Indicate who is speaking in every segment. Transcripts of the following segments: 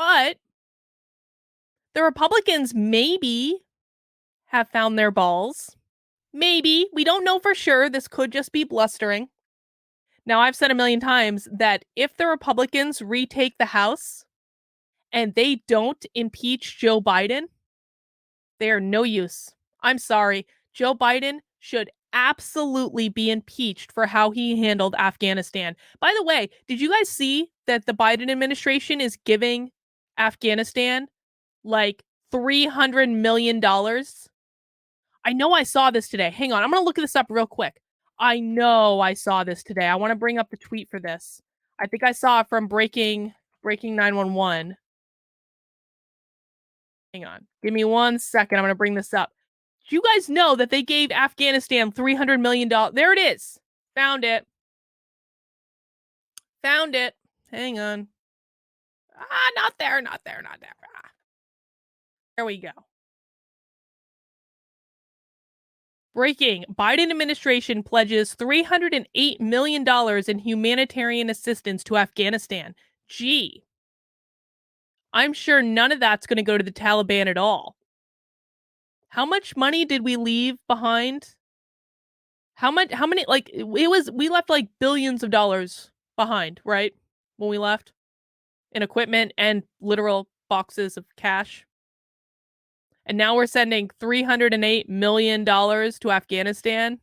Speaker 1: But the Republicans maybe have found their balls. Maybe. We don't know for sure. This could just be blustering. Now, I've said a million times that if the Republicans retake the House and they don't impeach Joe Biden, they are no use. I'm sorry. Joe Biden should absolutely be impeached for how he handled Afghanistan. By the way, did you guys see that the Biden administration is giving Afghanistan like $300 million? I know I saw this today. Hang on. I'm going to look this up real quick. I know I saw this today. I want to bring up the tweet for this. I think I saw it from Breaking 911. Hang on. Give me 1 second. I'm going to bring this up. Do you guys know that they gave Afghanistan $300 million? There it is. Found it. Found it. Hang on. Not there. There we go. Breaking. Biden administration pledges $308 million in humanitarian assistance to Afghanistan. Gee. I'm sure none of that's going to go to the Taliban at all. How much money did we leave behind? How many, like, we left like billions of dollars behind, right? When we left in equipment and literal boxes of cash. And now we're sending $308 million to Afghanistan.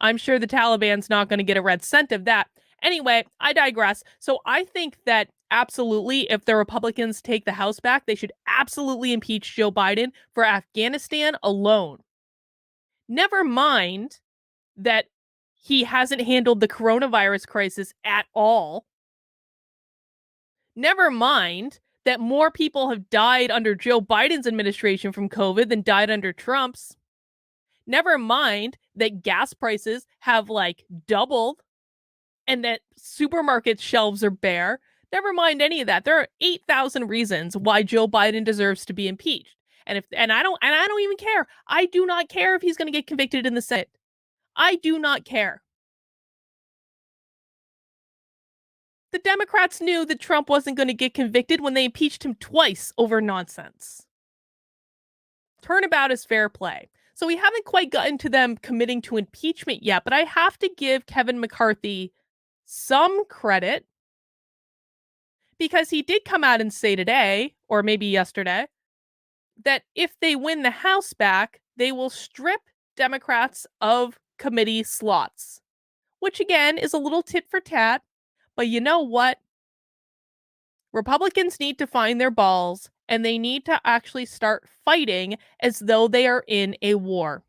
Speaker 1: I'm sure the Taliban's not going to get a red cent of that. Anyway, I digress. So I think that absolutely, if the Republicans take the House back, they should absolutely impeach Joe Biden for Afghanistan alone. Never mind that he hasn't handled the coronavirus crisis at all. Never mind that more people have died under Joe Biden's administration from COVID than died under Trump's. Never mind that gas prices have like doubled and that supermarket shelves are bare. Never mind any of that. There are 8,000 reasons why Joe Biden deserves to be impeached. And I don't even care. I do not care if he's going to get convicted in the Senate. I do not care. The Democrats knew that Trump wasn't going to get convicted when they impeached him twice over nonsense. Turnabout is fair play. So we haven't quite gotten to them committing to impeachment yet, but I have to give Kevin McCarthy some credit because he did come out and say today, or maybe yesterday, that if they win the House back, they will strip Democrats of committee slots, which again is a little tit for tat. But you know what? Republicans need to find their balls and they need to actually start fighting as though they are in a war.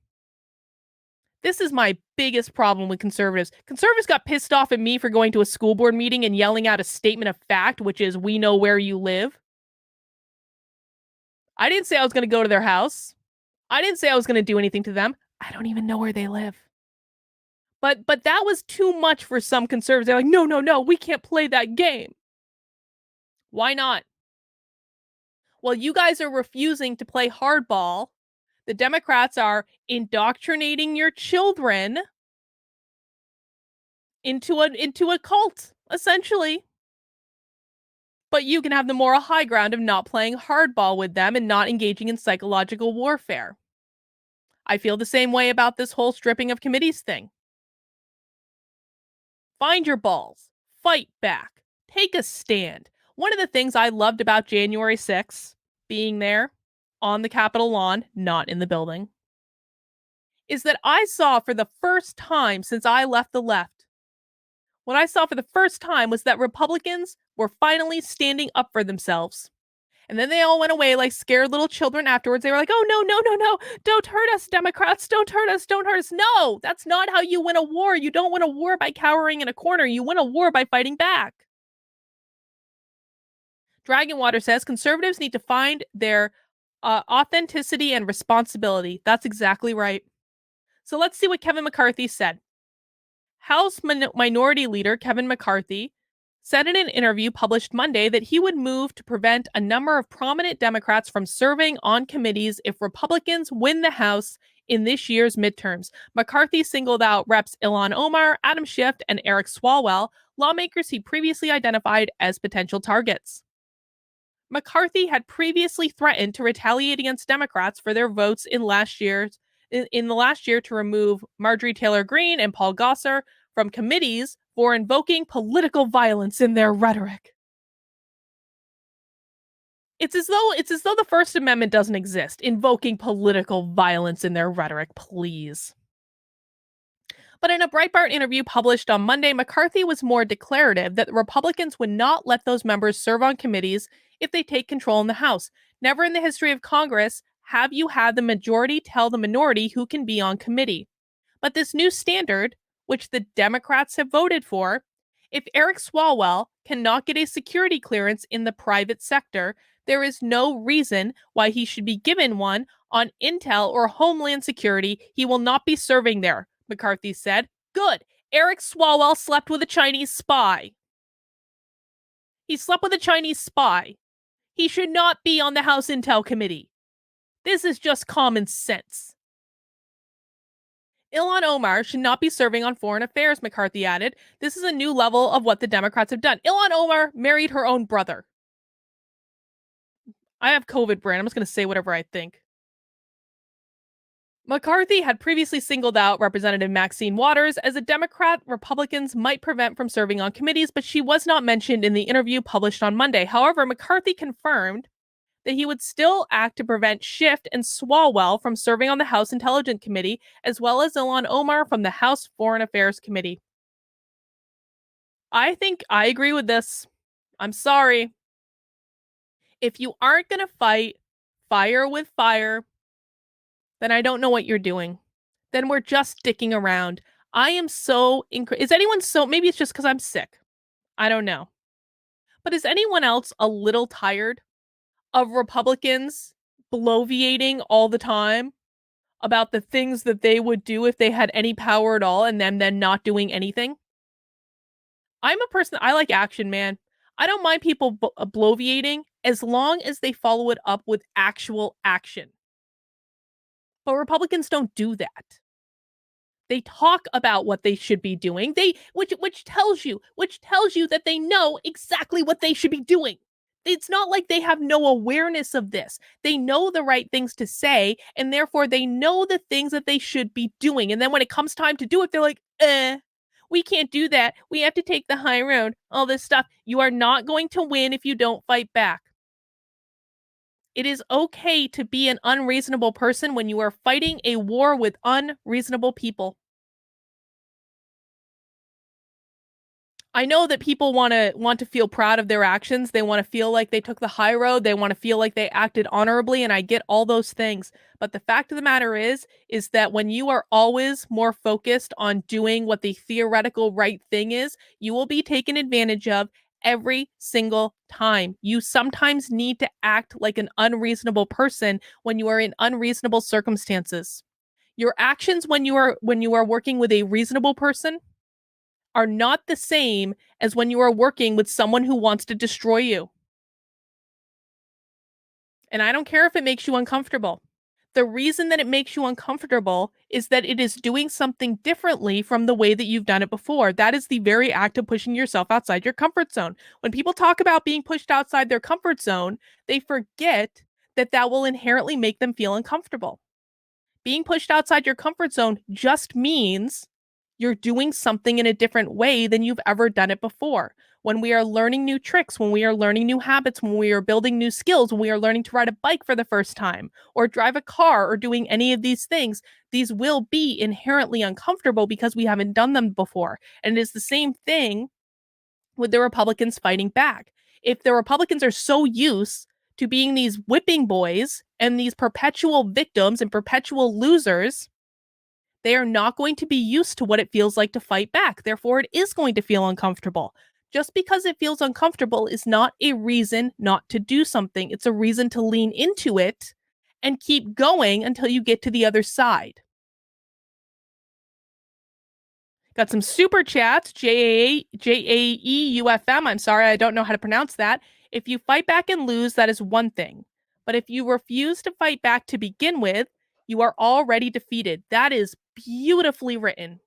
Speaker 1: This is my biggest problem with conservatives. Conservatives got pissed off at me for going to a school board meeting and yelling out a statement of fact, which is, we know where you live. I didn't say I was going to go to their house. I didn't say I was going to do anything to them. I don't even know where they live. But that was too much for some conservatives. They're like, no, we can't play that game. Why not? Well, you guys are refusing to play hardball. The Democrats are indoctrinating your children into a cult, essentially. But you can have the moral high ground of not playing hardball with them and not engaging in psychological warfare. I feel the same way about this whole stripping of committees thing. Find your balls. Fight back. Take a stand. One of the things I loved about January 6th, being there on the Capitol lawn, not in the building, is that I saw for the first time since I left the left, what I saw for the first time was that Republicans were finally standing up for themselves. And then they all went away like scared little children afterwards. They were like, oh, no. Don't hurt us, Democrats. Don't hurt us. No, that's not how you win a war. You don't win a war by cowering in a corner. You win a war by fighting back. Dragonwater says conservatives need to find their authenticity and responsibility. That's exactly right. So let's see what Kevin McCarthy said. House Minority Leader Kevin McCarthy said in an interview published Monday that he would move to prevent a number of prominent Democrats from serving on committees if Republicans win the House in this year's midterms. McCarthy singled out Reps. Ilhan Omar, Adam Schiff, and Eric Swalwell, lawmakers he previously identified as potential targets. McCarthy had previously threatened to retaliate against Democrats for their votes in the last year to remove Marjorie Taylor Greene and Paul Gosar from committees for invoking political violence in their rhetoric. It's as though the First Amendment doesn't exist, invoking political violence in their rhetoric, please. But in a Breitbart interview published on Monday, McCarthy was more declarative that the Republicans would not let those members serve on committees if they take control in the House. Never in the history of Congress have you had the majority tell the minority who can be on committee. But this new standard, which the Democrats have voted for, if Eric Swalwell cannot get a security clearance in the private sector, there is no reason why he should be given one on Intel or Homeland Security. He will not be serving there, McCarthy said. Good. Eric Swalwell slept with a Chinese spy. He slept with a Chinese spy. He should not be on the House Intel Committee. This is just common sense. Ilhan Omar should not be serving on foreign affairs, McCarthy added. This is a new level of what the Democrats have done. Ilhan Omar married her own brother. I have COVID, Brand. I'm just going to say whatever I think. McCarthy had previously singled out Representative Maxine Waters as a Democrat Republicans might prevent from serving on committees, but she was not mentioned in the interview published on Monday. However, McCarthy confirmed that he would still act to prevent Schiff and Swalwell from serving on the House Intelligence Committee, as well as Ilhan Omar from the House Foreign Affairs Committee. I think I agree with this. I'm sorry. If you aren't going to fight fire with fire, then I don't know what you're doing. Then we're just sticking around. I am so is anyone so maybe it's just because I'm sick. I don't know. But is anyone else a little tired of Republicans bloviating all the time about the things that they would do if they had any power at all and then not doing anything? I'm a person, I like action, man. I don't mind people bloviating as long as they follow it up with actual action. But Republicans don't do that. They talk about what they should be doing. Which tells you that they know exactly what they should be doing. It's not like they have no awareness of this. They know the right things to say, and therefore they know the things that they should be doing. And then when it comes time to do it, they're like, we can't do that. We have to take the high road. All this stuff. You are not going to win if you don't fight back. It is okay to be an unreasonable person when you are fighting a war with unreasonable people. I know that people want to feel proud of their actions. They want to feel like they took the high road. They want to feel like they acted honorably, and I get all those things. But the fact of the matter is that when you are always more focused on doing what the theoretical right thing is, you will be taken advantage of every single time. You sometimes need to act like an unreasonable person when you are in unreasonable circumstances. Your actions when you are working with a reasonable person are not the same as when you are working with someone who wants to destroy you. And I don't care if it makes you uncomfortable. The reason that it makes you uncomfortable is that it is doing something differently from the way that you've done it before. That is the very act of pushing yourself outside your comfort zone. When people talk about being pushed outside their comfort zone, they forget that that will inherently make them feel uncomfortable. Being pushed outside your comfort zone just means you're doing something in a different way than you've ever done it before. When we are learning new tricks, when we are learning new habits, when we are building new skills, when we are learning to ride a bike for the first time, or drive a car, or doing any of these things, these will be inherently uncomfortable because we haven't done them before. And it is the same thing with the Republicans fighting back. If the Republicans are so used to being these whipping boys and these perpetual victims and perpetual losers, they are not going to be used to what it feels like to fight back. Therefore, it is going to feel uncomfortable. Just because it feels uncomfortable is not a reason not to do something. It's a reason to lean into it and keep going until you get to the other side. Got some super chats. JAEUFM. I'm sorry, I don't know how to pronounce that. If you fight back and lose, that is one thing. But if you refuse to fight back to begin with, you are already defeated. That is beautifully written.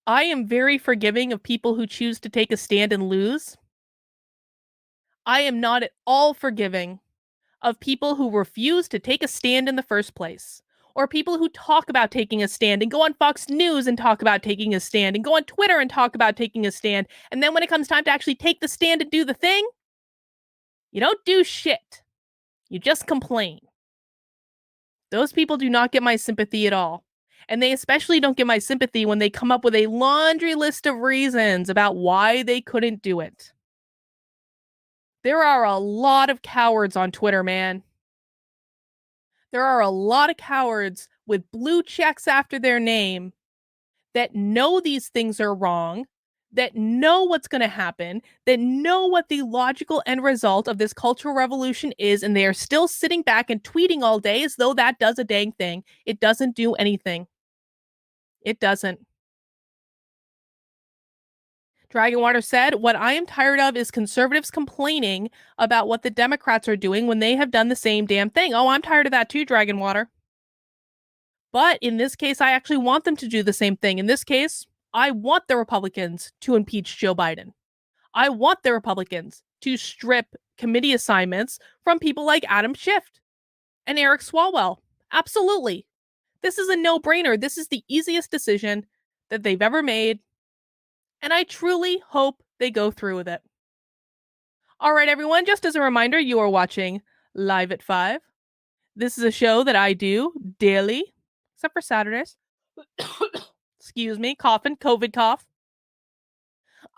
Speaker 1: I am very forgiving of people who choose to take a stand and lose. I am not at all forgiving of people who refuse to take a stand in the first place, or people who talk about taking a stand and go on Fox News and talk about taking a stand and go on Twitter and talk about taking a stand. And then when it comes time to actually take the stand and do the thing, you don't do shit. You just complain. Those people do not get my sympathy at all. And they especially don't get my sympathy when they come up with a laundry list of reasons about why they couldn't do it. There are a lot of cowards on Twitter, man. There are a lot of cowards with blue checks after their name that know these things are wrong, that know what's going to happen, that know what the logical end result of this cultural revolution is, and they are still sitting back and tweeting all day as though that does a dang thing. It doesn't do anything. It doesn't. Dragonwater said, "What I am tired of is conservatives complaining about what the Democrats are doing when they have done the same damn thing." Oh, I'm tired of that too, Dragonwater. But in this case, I actually want them to do the same thing. In this case, I want the Republicans to impeach Joe Biden. I want the Republicans to strip committee assignments from people like Adam Schiff and Eric Swalwell. Absolutely. This is a no-brainer. This is the easiest decision that they've ever made, and I truly hope they go through with it. All right, everyone, just as a reminder, you are watching Live at 5. This is a show that I do daily, except for Saturdays. Excuse me, coughing, COVID cough.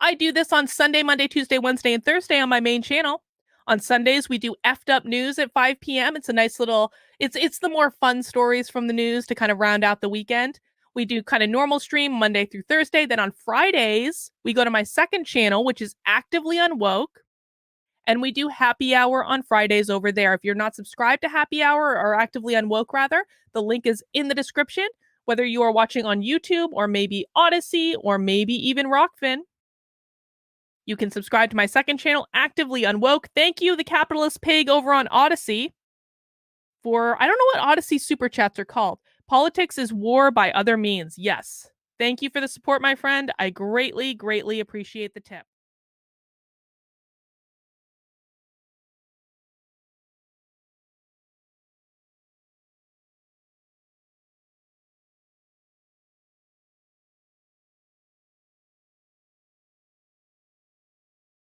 Speaker 1: I do this on Sunday, Monday, Tuesday, Wednesday, and Thursday on my main channel. On Sundays, we do effed up news at 5 p.m. It's a nice little, it's the more fun stories from the news to kind of round out the weekend. We do kind of normal stream Monday through Thursday. Then on Fridays, we go to my second channel, which is Actively Unwoke. And we do happy hour on Fridays over there. If you're not subscribed to happy hour or Actively Unwoke, rather, the link is in the description. Whether you are watching on YouTube or maybe Odysee or maybe even Rockfin, you can subscribe to my second channel, Actively Unwoke. Thank you, the capitalist pig over on Odysee, for, I don't know what Odysee super chats are called. Politics is war by other means. Yes. Thank you for the support, my friend. I greatly, greatly appreciate the tip.